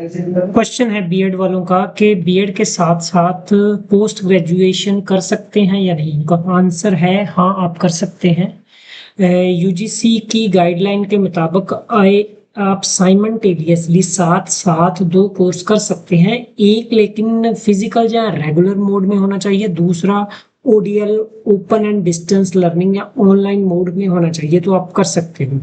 Question है BEd वालों का कि बीएड के साथ साथ पोस्ट ग्रेजुएशन कर सकते हैं या नहीं। इनका आंसर है हाँ, आप कर सकते हैं। यूजीसी की गाइडलाइन के मुताबिक आप साइमल्टेनियसली साथ साथ दो कोर्स कर सकते हैं। एक लेकिन फिजिकल या रेगुलर मोड में होना चाहिए, दूसरा ODL open and distance learning या ऑनलाइन मोड में होना चाहिए, तो आप कर सकते हो।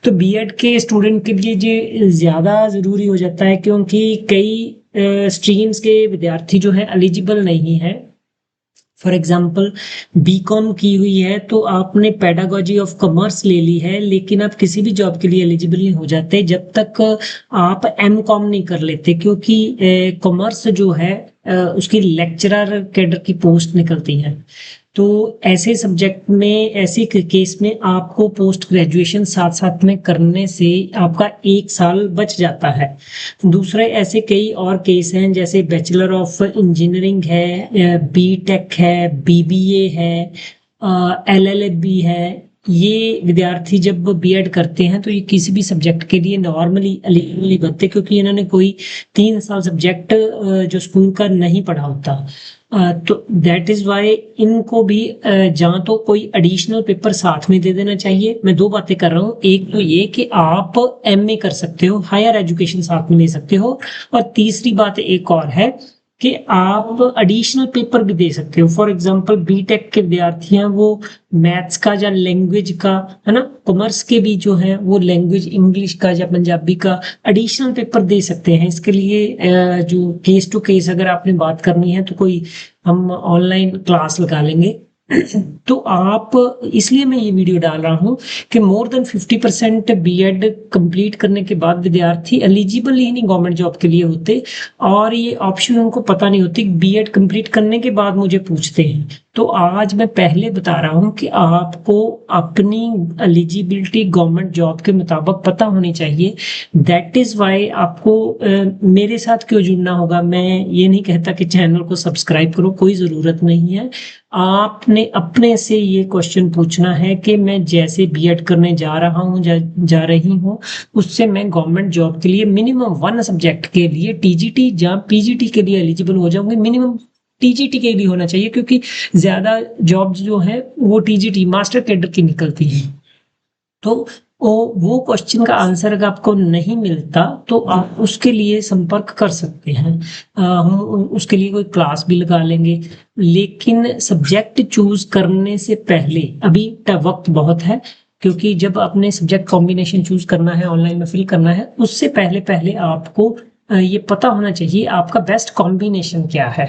तो बीएड के स्टूडेंट के लिए ये ज़्यादा ज़रूरी हो जाता है क्योंकि कई स्ट्रीम्स के विद्यार्थी जो है एलिजिबल नहीं है। फॉर एग्जाम्पल बीकॉम की हुई है तो आपने पेडागोजी ऑफ कॉमर्स ले ली है, लेकिन आप किसी भी जॉब के लिए एलिजिबल नहीं हो जाते जब तक आप एम कॉम नहीं कर लेते, क्योंकि कॉमर्स जो है उसकी लेक्चरर कैडर की पोस्ट निकलती है। तो ऐसे सब्जेक्ट में, ऐसे केस में आपको पोस्ट ग्रेजुएशन साथ साथ में करने से आपका 1 साल बच जाता है। दूसरे ऐसे कई और केस हैं, जैसे बैचलर ऑफ इंजीनियरिंग है, बीटेक है, बीबीए है, एलएलबी है। ये विद्यार्थी जब बीएड करते हैं तो ये किसी भी सब्जेक्ट के लिए नॉर्मली एलिजिबल बनते, क्योंकि इन्होंने कोई 3 साल सब्जेक्ट जो स्कूल का नहीं पढ़ा होता। तो दैट इज वाई इनको भी जहाँ तो कोई एडिशनल पेपर साथ में दे देना चाहिए। मैं दो बातें कर रहा हूँ, एक तो ये कि आप एमए कर सकते हो, हायर एजुकेशन साथ में ले सकते हो, और तीसरी बात एक और है कि आप एडिशनल पेपर भी दे सकते हो। फॉर एग्जांपल बीटेक के विद्यार्थी हैं, वो मैथ्स का या लैंग्वेज का, है ना, कॉमर्स के भी जो है वो लैंग्वेज इंग्लिश का या पंजाबी का एडिशनल पेपर दे सकते हैं। इसके लिए जो केस टू केस अगर आपने बात करनी है तो कोई हम ऑनलाइन क्लास लगा लेंगे। तो आप, इसलिए मैं ये वीडियो डाल रहा हूँ कि मोर देन 50% बीएड कंप्लीट करने के बाद विद्यार्थी एलिजिबल ही नहीं गवर्नमेंट जॉब के लिए होते, और ये ऑप्शन उनको पता नहीं होती। बीएड कंप्लीट करने के बाद मुझे पूछते हैं, तो आज मैं पहले बता रहा हूँ कि आपको अपनी एलिजिबिलिटी गवर्नमेंट जॉब के मुताबिक पता होनी चाहिए। दैट इज वाई आपको मेरे साथ क्यों जुड़ना होगा। मैं ये नहीं कहता कि चैनल को सब्सक्राइब करो, कोई ज़रूरत नहीं है। आपने अपने से ये क्वेश्चन पूछना है कि मैं जैसे बीएड करने जा रहा हूँ, जा रही हूँ, उससे मैं गवर्नमेंट जॉब के लिए मिनिमम 1 सब्जेक्ट के लिए टीजीटी या पीजीटी के लिए एलिजिबल हो जाऊंगी। मिनिमम टीजीटी के लिए होना चाहिए, क्योंकि ज्यादा जॉब्स जो है वो टीजीटी मास्टर कैडर की निकलती है। तो वो क्वेश्चन का आंसर अगर आपको नहीं मिलता तो आप उसके लिए संपर्क कर सकते हैं। हम उसके लिए कोई क्लास भी लगा लेंगे, लेकिन सब्जेक्ट चूज करने से पहले अभी वक्त बहुत है, क्योंकि जब आपने सब्जेक्ट कॉम्बिनेशन चूज करना है, ऑनलाइन में फिल करना है, उससे पहले पहले आपको ये पता होना चाहिए आपका बेस्ट कॉम्बिनेशन क्या है।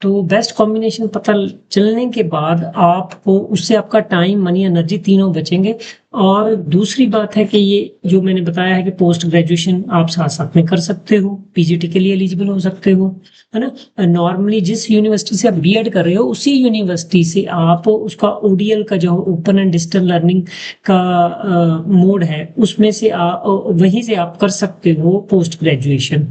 तो बेस्ट कॉम्बिनेशन पता चलने के बाद आपको उससे आपका टाइम, मनी, एनर्जी तीनों बचेंगे। और दूसरी बात है कि ये जो मैंने बताया है कि पोस्ट ग्रेजुएशन आप साथ साथ में कर सकते हो, पीजीटी के लिए एलिजिबल हो सकते हो, है ना। नॉर्मली जिस यूनिवर्सिटी से आप बीएड कर रहे हो उसी यूनिवर्सिटी से आप उसका ओडीएल का जो ओपन एंड डिस्टेंस लर्निंग का मोड है उसमें से वहीं से आप कर सकते हो पोस्ट ग्रेजुएशन।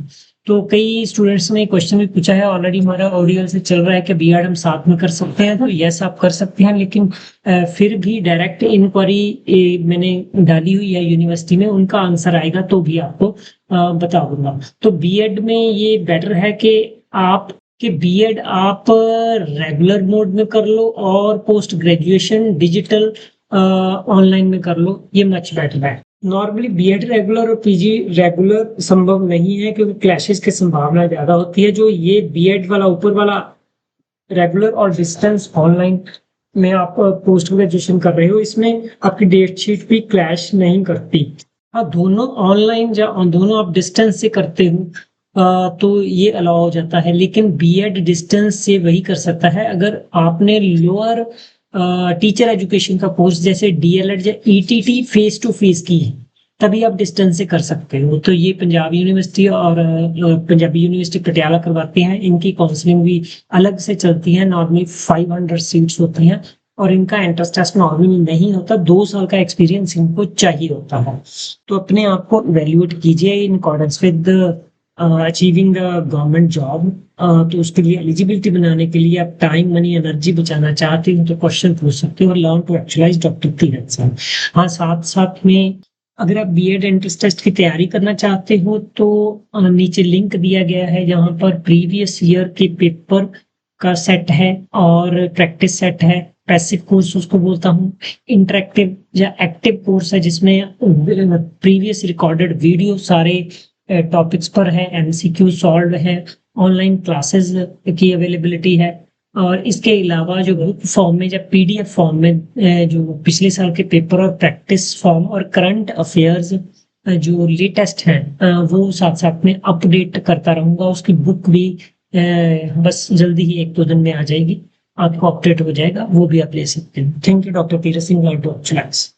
तो कई स्टूडेंट्स ने क्वेश्चन भी पूछा है, ऑलरेडी हमारा ओडीएल से चल रहा है कि बीएड हम साथ में कर सकते हैं, तो यस आप कर सकते हैं, लेकिन फिर भी डायरेक्ट इंक्वायरी मैंने डाली हुई है यूनिवर्सिटी में, उनका आंसर आएगा तो भी आपको बता दूंगा। तो बीएड में ये बेटर है कि बीएड आप रेगुलर मोड में कर लो और पोस्ट ग्रेजुएशन डिजिटल ऑनलाइन में कर लो, ये मच बेटर है। नॉर्मली बीएड रेगुलर और पीजी रेगुलर संभव नहीं है, क्योंकि क्लैशेस की संभावना ज्यादा होती है। जो ये बीएड वाला ऊपर वाला रेगुलर और डिस्टेंस ऑनलाइन में आप पोस्ट ग्रेजुएशन कर रहे हो, इसमें आपकी डेट शीट भी क्लैश नहीं करती। हाँ, दोनों ऑनलाइन या दोनों आप डिस्टेंस से करते हो तो ये अलाउ हो जाता है, लेकिन बीएड डिस्टेंस से वही कर सकता है अगर आपने लोअर टीचर एजुकेशन का कोर्स जैसे डीएलएड या ईटीटी फेस टू फेस की है, तभी आप डिस्टेंस से कर सकते हो। तो ये पंजाब यूनिवर्सिटी और पंजाबी यूनिवर्सिटी पटियाला करवाती हैं, इनकी काउंसलिंग भी अलग से चलती है। नॉर्मली 500 सीट्स होती हैं और इनका एंट्रेंस टेस्ट नॉर्मली नहीं होता, 2 साल का एक्सपीरियंस इनको चाहिए होता है। तो अपने आप को इवेल्युएट कीजिए in accordance with achieving the government job. तो उसके लिए एलिजिबिलिटी बनाने के लिए आप टाइम, मनी, एनर्जी बचाना चाहते हो तो क्वेश्चन पूछ सकते हो और learn to actualize doctor Tirath sir. हाँ, साथ साथ में अगर आप बीएड एंट्रेंस टेस्ट की तैयारी करना चाहते हो तो नीचे लिंक दिया गया है जहाँ पर प्रीवियस ईयर के पेपर का सेट है और प्रैक्टिस सेट है। पैसिव कोर्स उसको बोलता हूँ। इंटरेक्टिव या एक्टिव कोर्स है जिसमें प्रीवियस रिकॉर्डेड वीडियो सारे टॉपिक्स पर है, एमसीक्यू सॉल्व है, ऑनलाइन क्लासेस की अवेलेबिलिटी है। और इसके अलावा जो बुक फॉर्म में या पीडीएफ फॉर्म में जो पिछले साल के पेपर और प्रैक्टिस फॉर्म और करंट अफेयर्स जो लेटेस्ट हैं वो साथ साथ में अपडेट करता रहूंगा। उसकी बुक भी बस जल्दी ही 1-2 दिन में आ जाएगी, आपको अपडेट हो जाएगा, वो भी आप ले सकते हैं। Thank you doctor Tirath Singh.